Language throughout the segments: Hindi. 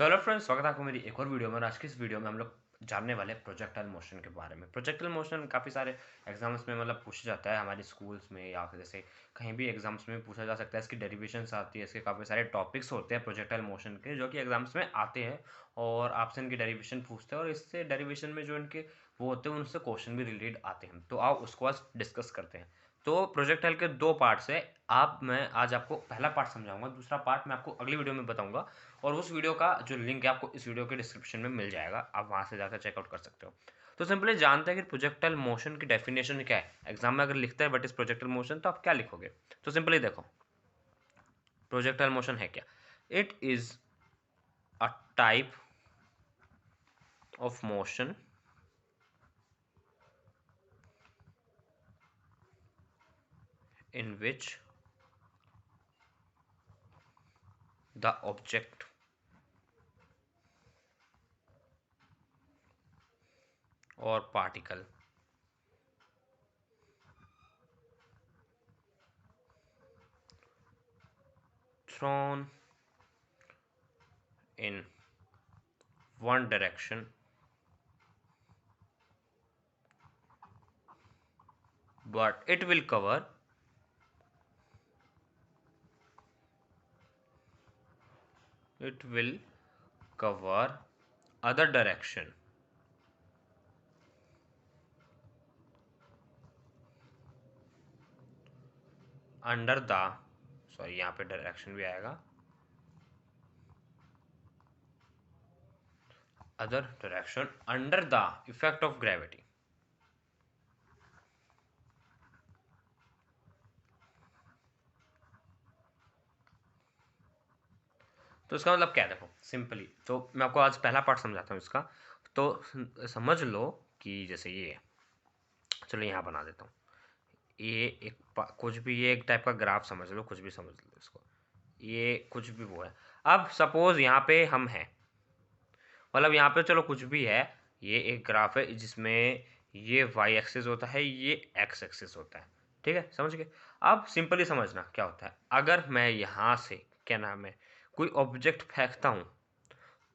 सो हेलो फ्रेंड्स, स्वागत है आपको मेरी एक और वीडियो में। और आज की इस वीडियो में हम लोग जानने वाले हैं प्रोजेक्टाइल मोशन के बारे में। प्रोजेक्टाइल मोशन काफ़ी सारे एग्जाम्स में मतलब पूछा जाता है, हमारे स्कूल्स में या फिर जैसे कहीं भी एग्जाम्स में पूछा जा सकता है। इसकी डेरिवेशंस आती है, इसके काफ़ी सारे टॉपिक्स होते हैं प्रोजेक्टाइल मोशन के, जो कि एग्जाम्स में आते हैं और आपसे इनकी डेरिवेशन पूछते हैं। और इससे डेरिवेशन में जो इनके वो होते हैं उनसे क्वेश्चन भी रिलेटेड आते हैं। तो आओ उसको आज डिस्कस करते हैं। तो प्रोजेक्टाइल के दो पार्ट्स है। मैं आज आपको पहला पार्ट समझाऊंगा, दूसरा पार्ट मैं आपको अगली वीडियो में बताऊंगा। और उस वीडियो का जो लिंक है आपको इस वीडियो के डिस्क्रिप्शन में मिल जाएगा, आप वहां से जाकर चेकआउट कर सकते हो। तो सिंपली जानते हैं कि प्रोजेक्टाइल मोशन की डेफिनेशन क्या है। एग्जाम में अगर लिखता है व्हाट इज प्रोजेक्टाइल मोशन, तो आप क्या लिखोगे? तो सिंपली देखो, प्रोजेक्टाइल मोशन है क्या। It is a type of motion in which the object or particle thrown in one direction but it will cover other direction under the sorry यहाँ पे डायरेक्शन भी आएगा, other direction under the effect of gravity. तो इसका मतलब क्या है, देखो सिंपली तो मैं आपको आज पहला पार्ट समझाता हूँ इसका। तो समझ लो कि जैसे ये है, चलो यहाँ बना देता हूँ। ये एक कुछ भी, ये एक टाइप का ग्राफ समझ लो, कुछ भी समझ लो इसको, ये कुछ भी वो है। अब सपोज यहाँ पे हम हैं, मतलब यहाँ पे चलो कुछ भी है, ये एक ग्राफ है जिसमें ये वाई एक्सिस होता है, ये एक्स एक्सिस होता है। ठीक है, समझ गए। अब सिंपली समझना क्या होता है। अगर मैं यहाँ से क्या नाम है कोई ऑब्जेक्ट फेंकता हूँ,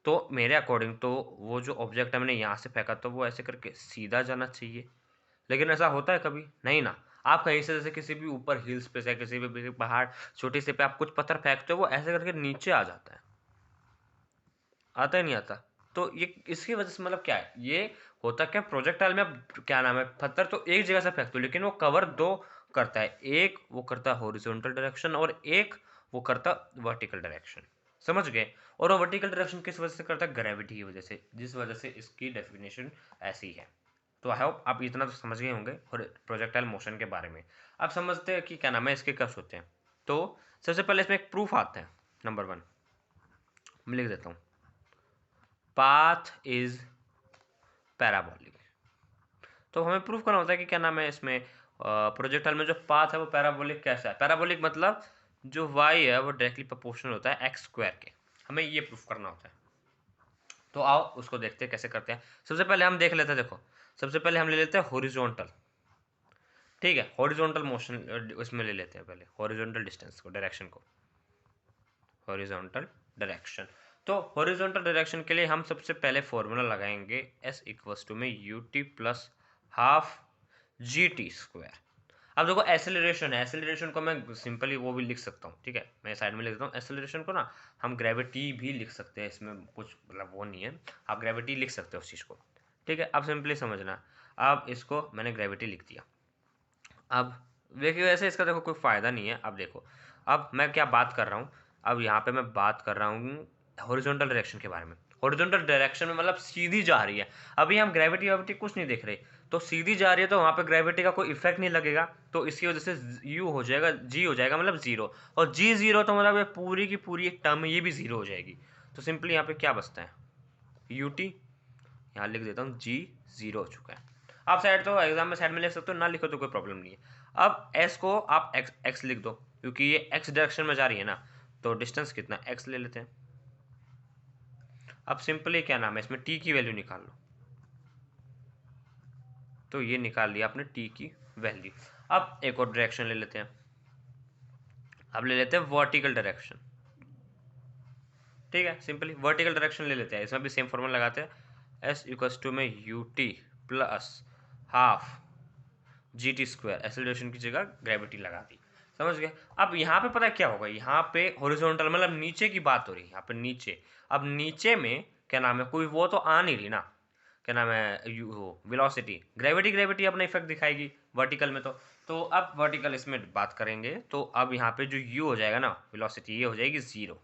तो मेरे अकॉर्डिंग तो वो जो ऑब्जेक्ट है मैंने यहाँ से फेंका तो वो ऐसे करके सीधा जाना चाहिए। लेकिन ऐसा होता है कभी? नहीं ना। आप कहीं से जैसे किसी भी ऊपर हिल्स पे से किसी भी पहाड़ छोटी से पे आप कुछ पत्थर फेंकते हो, वो ऐसे करके नीचे आ जाता है। आता ही नहीं आता। तो ये इसकी वजह से मतलब क्या है, ये होता क्या, प्रोजेक्टाइल में अब क्या नाम है, पत्थर तो एक जगह से फेंकते हो लेकिन वो कवर दो करता है। एक वो करता है हॉरिजॉन्टल डायरेक्शन और एक वो करता वर्टिकल डायरेक्शन। समझ गए? और वो वर्टिकल डायरेक्शन किस वजह से करता है? ग्रेविटी की वजह से, जिस वजह से इसकी डेफिनेशन ऐसी है। तो आई होप आप इतना तो समझ गए होंगे और प्रोजेक्टाइल मोशन के बारे में। आप समझते हैं कि क्या नाम है इसके कर्व्स होते हैं। तो सबसे पहले इसमें एक प्रूफ आता है। नंबर 1 मैं लिख देता हूँ, पाथ इज पैराबोलिक। तो हमें प्रूफ करना होता है कि क्या नाम है इसमें प्रोजेक्टाइल में जो पाथ है वो पैराबोलिक कैसा है। पैराबोलिक मतलब जो वाई है वो डायरेक्टली प्रोपोर्शनल होता है एक्स स्क्वायर के। हमें ये प्रूफ करना होता है। तो आओ उसको देखते हैं कैसे करते हैं। सबसे पहले हम देख लेते हैं, देखो सबसे पहले हम ले लेते हैं हॉरिजॉन्टल। ठीक है, हॉरिजॉन्टल मोशन उसमें ले लेते हैं पहले, हॉरिजॉन्टल डिस्टेंस को, डायरेक्शन को, हॉरिजॉन्टल डायरेक्शन। तो हॉरिजॉन्टल डायरेक्शन के लिए हम सबसे पहले फॉर्मूला लगाएंगे, एस इक्वल्स टू में U T plus half G T square. अब देखो एसेलरेशन है, एसेलरेशन को मैं सिंपली वो भी लिख सकता हूँ। ठीक है, मैं साइड में लिख देता हूँ एसेलरेशन को ना, हम ग्रेविटी भी लिख सकते हैं, इसमें कुछ मतलब वो नहीं है, आप ग्रेविटी लिख सकते हो उस चीज़ को। ठीक है, अब सिंपली समझना। अब इसको मैंने ग्रेविटी लिख दिया। अब देखिए वैसे इसका देखो कोई फ़ायदा नहीं है। अब देखो, अब मैं क्या बात कर रहा हूँ, अब यहाँ पे मैं बात कर रहा हूँ हॉरिजॉन्टल डायरेक्शन के बारे में। हॉरिजॉन्टल डायरेक्शन में मतलब सीधी जा रही है। अभी हम ग्रेविटी वेविटी कुछ नहीं देख रहे, तो सीधी जा रही है तो वहाँ पे ग्रेविटी का कोई इफेक्ट नहीं लगेगा। तो इसकी वजह से यू हो जाएगा, जी हो जाएगा मतलब जीरो। और जी जीरो तो मतलब ये पूरी की पूरी एक टर्म है, ये भी जीरो हो जाएगी। तो सिंपली यहाँ पे क्या बचता है, यू टी, यहाँ लिख देता हूँ जी जीरो हो चुका है। आप साइड तो एग्जाम में साइड में लिख सकते हो, ना लिखो तो कोई प्रॉब्लम नहीं है। अब एस को आप एक्स एक्स लिख दो, क्योंकि ये एक्स डायरेक्शन में जा रही है ना, तो डिस्टेंस कितना एक्स ले लेते हैं। अब सिंपली क्या नाम है इसमें टी की वैल्यू निकाल लो, तो ये निकाल लिया आपने टी की वैल्यू। अब एक और डायरेक्शन ले लेते हैं, अब ले लेते हैं वर्टिकल डायरेक्शन। ठीक है, सिंपली वर्टिकल डायरेक्शन ले लेते हैं, इसमें भी सेम फॉर्मूला लगाते हैं, एस इक्वल्स टू में U T plus half G T square, acceleration की जगह ग्रेविटी लगा दी, समझ गए। अब यहाँ पे पता है क्या होगा, यहाँ पे हॉरिजॉन्टल मतलब नीचे की बात हो रही है, यहाँ पे नीचे। अब नीचे में क्या नाम है, कोई वो तो आ नहीं रही ना, क्या नाम है, यू हो वेलोसिटी, ग्रेविटी ग्रेविटी अपना इफेक्ट दिखाएगी वर्टिकल में। तो अब वर्टिकल इसमें बात करेंगे, तो अब यहाँ पे जो यू हो जाएगा ना वेलोसिटी, ये हो जाएगी 0।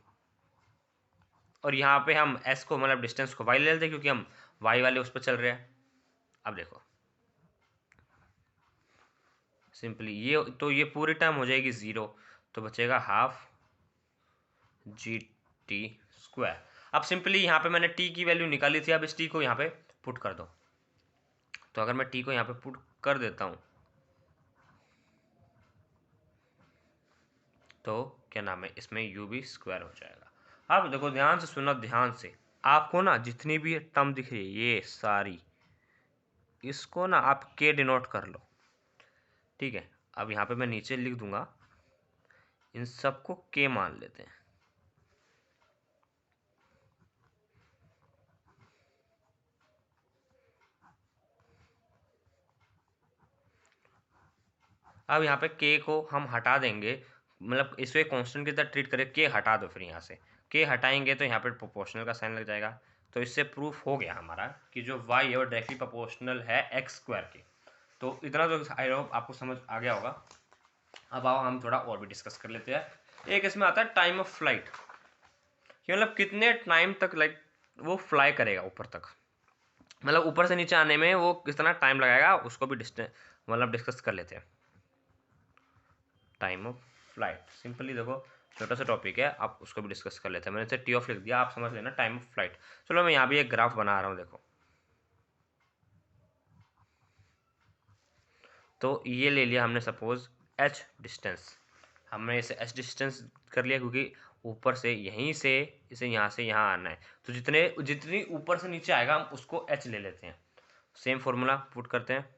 और यहाँ पे हम एस को मतलब डिस्टेंस को वाई ले लेते हैं, क्योंकि हम वाई वाले उस पर चल रहे हैं। अब देखो सिंपली ये तो ये पूरी टर्म हो जाएगी 0, तो बचेगा हाफ जी टी स्क्वायर। अब सिंपली यहाँ पे मैंने टी की वैल्यू निकाली थी, अब इस टी को यहाँ पे पुट कर दो। तो अगर मैं टी को यहाँ पे पुट कर देता हूँ, तो क्या नाम है, इसमें यू भी स्क्वायर हो जाएगा। अब देखो ध्यान से सुनना, ध्यान से, आपको ना जितनी भी टर्म दिख रही है ये सारी, इसको ना आप के डिनोट कर लो, ठीक है। अब यहाँ पे मैं नीचे लिख दूंगा, इन सबको के मान लेते हैं। अब यहाँ पे के को हम हटा देंगे, मतलब इसको कांस्टेंट की तरह ट्रीट करें, के हटा दो, फिर यहाँ से के हटाएंगे तो यहाँ पे प्रोपोर्शनल का साइन लग जाएगा। तो इससे प्रूफ हो गया हमारा कि जो y है वो डायरेक्टली प्रोपोर्शनल है x स्क्वायर के। तो इतना तो आई होप आपको समझ आ गया होगा। अब आओ हम थोड़ा और भी डिस्कस कर लेते हैं। एक इसमें आता है टाइम ऑफ फ्लाइट, कि मतलब कितने टाइम तक लाइक वो फ्लाई करेगा ऊपर तक, मतलब ऊपर से नीचे आने में वो कितना टाइम लगाएगा, उसको भी मतलब डिस्कस कर लेते हैं। टाइम ऑफ फ्लाइट सिंपली देखो छोटा सा टॉपिक है, आप उसको भी डिस्कस कर लेते हैं। मैंने इसे टी ऑफ लिख दिया, आप समझ लेना टाइम ऑफ फ्लाइट। चलो मैं यहाँ भी एक ग्राफ बना रहा हूँ, देखो। तो ये ले लिया हमने सपोज एच डिस्टेंस, हमने इसे एच डिस्टेंस कर लिया, क्योंकि ऊपर से यहीं से इसे यहाँ से यहाँ आना है, तो जितनी ऊपर से नीचे आएगा हम उसको एच ले लेते हैं। सेम फॉर्मूला पुट करते हैं,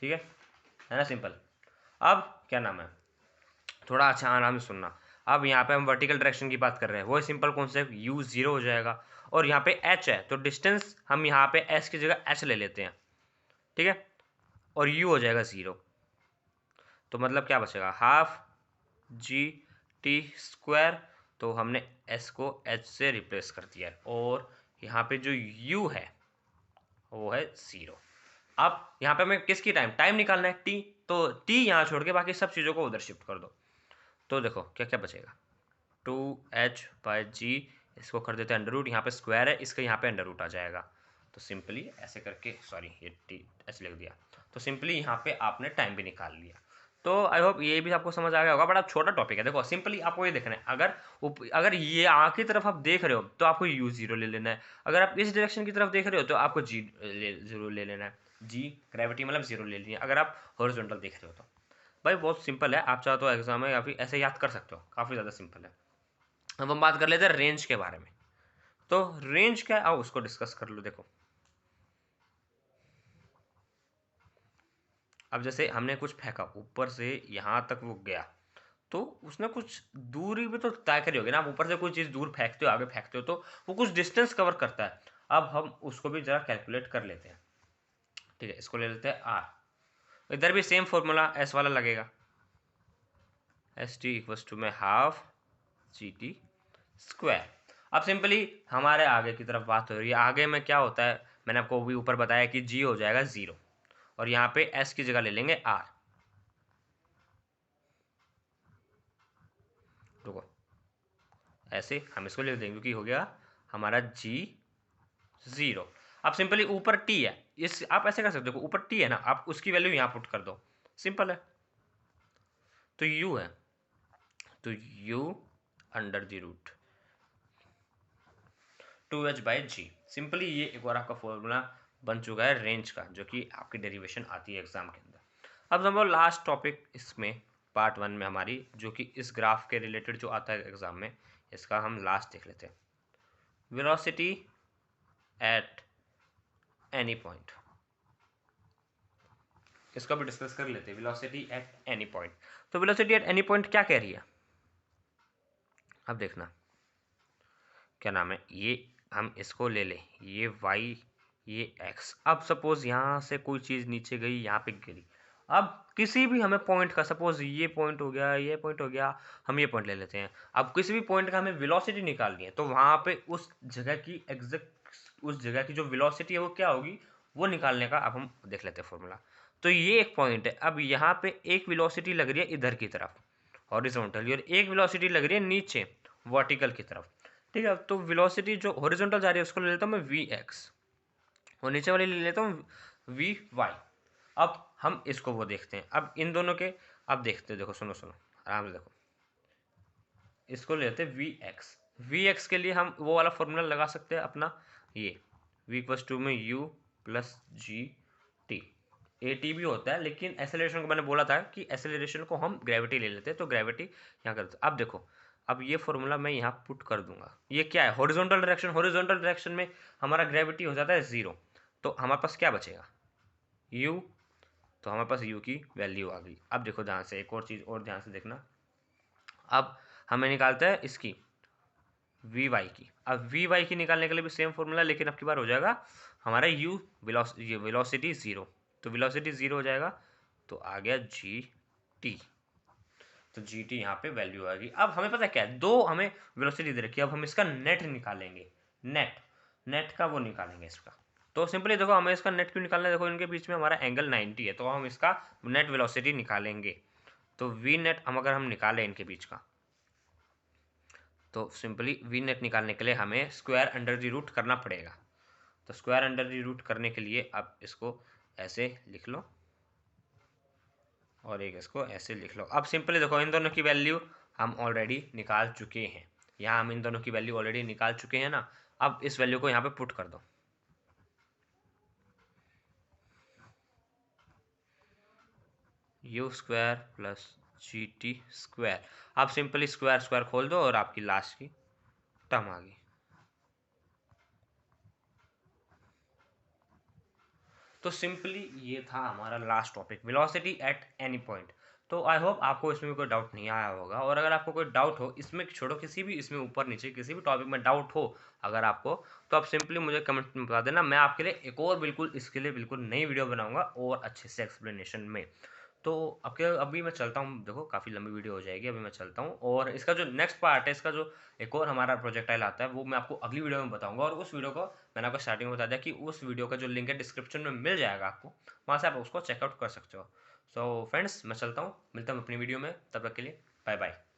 ठीक है ना, सिंपल। अब क्या नाम है, थोड़ा अच्छा आराम से सुनना। अब यहाँ पे हम वर्टिकल डायरेक्शन की बात कर रहे हैं, वो सिंपल कॉन्सेप्ट u 0 हो जाएगा, और यहाँ पे h है तो डिस्टेंस हम यहाँ पे s की जगह h ले लेते हैं, ठीक है, और u हो जाएगा 0। तो मतलब क्या बचेगा, हाफ जी टी स्क्वायर। तो हमने s को h से रिप्लेस कर दिया है, और यहाँ पे जो u है वो है 0। अब यहाँ पे हमें किसकी टाइम निकालना है, t, तो t यहाँ छोड़ के बाकी सब चीज़ों को उधर शिफ्ट कर दो। तो देखो क्या क्या बचेगा, 2h/g, इसको कर देते हैं अंडर रूट, यहाँ पे स्क्वायर है, इसका यहाँ पे अंडर रूट आ जाएगा। तो सिंपली ऐसे करके, सॉरी ये टी ऐसे लिख दिया, तो सिंपली यहाँ पे आपने टाइम भी निकाल लिया। तो आई होप ये भी आपको समझ आ गया होगा, बड़ा छोटा टॉपिक है। देखो सिंपली आपको ये देखना है, अगर ये आगे की तरफ आप देख रहे हो तो आपको u 0 ले लेना है, अगर आप इस डायरेक्शन की तरफ देख रहे हो तो आपको g 0 ले लेना है, g ग्रेविटी मतलब 0 ले लेनी है, अगर आप हॉरिजॉन्टल देख रहे हो तो। भाई बहुत सिंपल है, आप चाहो तो एग्जाम में काफ़ी ऐसे याद कर सकते हो, काफ़ी ज़्यादा सिंपल है। अब हम बात कर लेते हैं रेंज के बारे में। तो रेंज क्या है, आओ उसको डिस्कस कर लो। देखो अब जैसे हमने कुछ फेंका ऊपर से यहाँ तक वो गया, तो उसने कुछ दूरी भी तो तय करी होगी ना। आप ऊपर से कोई चीज़ दूर फेंकते हो, आगे फेंकते हो, तो वो कुछ डिस्टेंस कवर करता है। अब हम उसको भी जरा कैलकुलेट कर लेते हैं, ठीक है। इसको ले लेते हैं आर, इधर भी सेम फॉर्मूला एस वाला लगेगा, एस टी इक्वल्स टू में हाफ जी टी स्क्वायर। अब सिंपली हमारे आगे की तरफ बात हो रही है, आगे में क्या होता है, मैंने आपको भी ऊपर बताया कि g हो जाएगा 0, और यहाँ पे s की जगह ले लेंगे r। रुको, ऐसे हम इसको लिख देंगे, क्योंकि हो गया हमारा g 0। अब सिंपली ऊपर t है, इस आप ऐसे कर सकते हो, ऊपर t है ना, आप उसकी वैल्यू यहाँ पुट कर दो, सिंपल है। तो u है, तो u under the root 2h/g। Simply ये एक बार आपका फॉर्मूला बन चुका है रेंज का, जो कि आपकी डेरिवेशन आती है एग्जाम के अंदर। अब समझो लास्ट टॉपिक इसमें पार्ट 1 में हमारी, जो कि इस ग्राफ के रिलेटेड जो आता है एग्जाम में, इसका हम लास्ट देख लेते हैं। वेलोसिटी एट एनी पॉइंट, इसको भी डिस्कस कर लेते हैं, वेलोसिटी एट एनी पॉइंट। तो वेलोसिटी एट एनी पॉइंट क्या कह रही है, अब देखना क्या नाम है, ये हम इसको ले लें, ये y ये x। अब सपोज यहाँ से कोई चीज़ नीचे गई, यहाँ पे गिरी, अब किसी भी हमें पॉइंट का, सपोज ये पॉइंट हो गया, ये पॉइंट हो गया, हम ये पॉइंट ले लेते हैं। अब किसी भी पॉइंट का हमें वेलोसिटी निकालनी है, तो वहाँ पे उस जगह की एग्जैक्ट, उस जगह की जो वेलोसिटी है वो क्या होगी, वो निकालने का अब हम देख लेते हैं फॉर्मूला। तो ये एक पॉइंट है, अब यहाँ पे एक वेलोसिटी लग रही है इधर की तरफ हॉरिजॉन्टली, और एक वेलोसिटी लग रही है नीचे वर्टिकल की तरफ। ठीक है, तो वेलोसिटी जो हॉरिजॉन्टल जा रही है उसको ले लेता हूँ मैं vx, और नीचे वाली ले लेता हूँ vy। अब हम इसको वो देखते हैं, अब इन दोनों के, अब देखते हैं, देखो सुनो सुनो आराम से देखो, इसको ले लेते हैं vx। vx के लिए हम वो वाला फॉर्मूला लगा सकते हैं अपना, ये v=2 में u plus G T. A T भी होता है, लेकिन एसेलरेशन को मैंने बोला था कि एसेलरेशन को हम ग्रेविटी ले लेते हैं, तो ग्रेविटी यहाँ करते हैं। अब देखो, अब ये फॉर्मूला मैं यहाँ पुट कर दूंगा, ये क्या है, हॉरिजॉन्टल डायरेक्शन, हॉरिजॉन्टल डायरेक्शन में हमारा ग्रेविटी हो जाता है 0, तो हमारे पास क्या बचेगा, u, तो हमारे पास u की वैल्यू आ गई। अब देखो ध्यान से, एक और चीज़ और ध्यान से देखना, अब हमें निकालते हैं इसकी वी वाई की। अब वी वाई की निकालने के लिए भी सेम फॉर्मूला, लेकिन अब की बार हो जाएगा हमारा u वेलोसिटी 0, तो वेलोसिटी 0 हो जाएगा, तो आ गया जी टी, तो जी टी यहाँ पे वैल्यू आ गई। अब हमें पता है क्या है, दो हमें वेलोसिटी दे रखी है, अब हम इसका नेट निकालेंगे, नेट का वो निकालेंगे इसका। तो सिंपली देखो, हमें इसका नेट क्यों निकालना है, देखो इनके बीच में हमारा एंगल 90 है, तो हम इसका नेट वेलोसिटी निकालेंगे। तो वी नेट हम अगर हम निकालें इनके बीच का, तो सिंपली वी नेट निकालने के लिए हमें स्क्वायर अंडर द रूट करना पड़ेगा। तो स्क्वायर अंडर द रूट करने के लिए आप इसको ऐसे लिख लो, और एक इसको ऐसे लिख लो। अब सिंपली देखो, इन दोनों की वैल्यू हम ऑलरेडी निकाल चुके हैं, यहाँ हम इन दोनों की वैल्यू ऑलरेडी निकाल चुके हैं ना। अब इस वैल्यू को यहाँ पे पुट कर दो, you square plus G T square. अब सिंपली स्क्वायर स्क्वायर खोल दो और आपकी लास्ट की टर्म आ गई। तो सिंपली ये था हमारा last topic, velocity at any point. तो आई होप आपको इसमें कोई डाउट नहीं आया होगा, और अगर आपको कोई डाउट हो इसमें, छोड़ो किसी भी इसमें ऊपर नीचे किसी भी टॉपिक में डाउट हो अगर आपको, तो आप सिंपली मुझे कमेंट में बता देना, मैं आपके लिए एक और बिल्कुल इसके लिए बिल्कुल नई वीडियो बनाऊंगा और अच्छे से एक्सप्लेनेशन में। तो अभी मैं चलता हूँ, देखो काफ़ी लंबी वीडियो हो जाएगी, अभी मैं चलता हूँ, और इसका जो नेक्स्ट पार्ट है, इसका जो एक और हमारा प्रोजेक्टाइल आता है, वो मैं आपको अगली वीडियो में बताऊंगा। और उस वीडियो को मैंने आपको स्टार्टिंग में बता दिया कि उस वीडियो का जो लिंक है डिस्क्रिप्शन में मिल जाएगा आपको, वहाँ से आप उसको चेकआउट कर सकते हो। सो फ्रेंड्स, मैं चलता हूँ, मिलता हूँ अपनी वीडियो में, तब तक के लिए बाय बाय।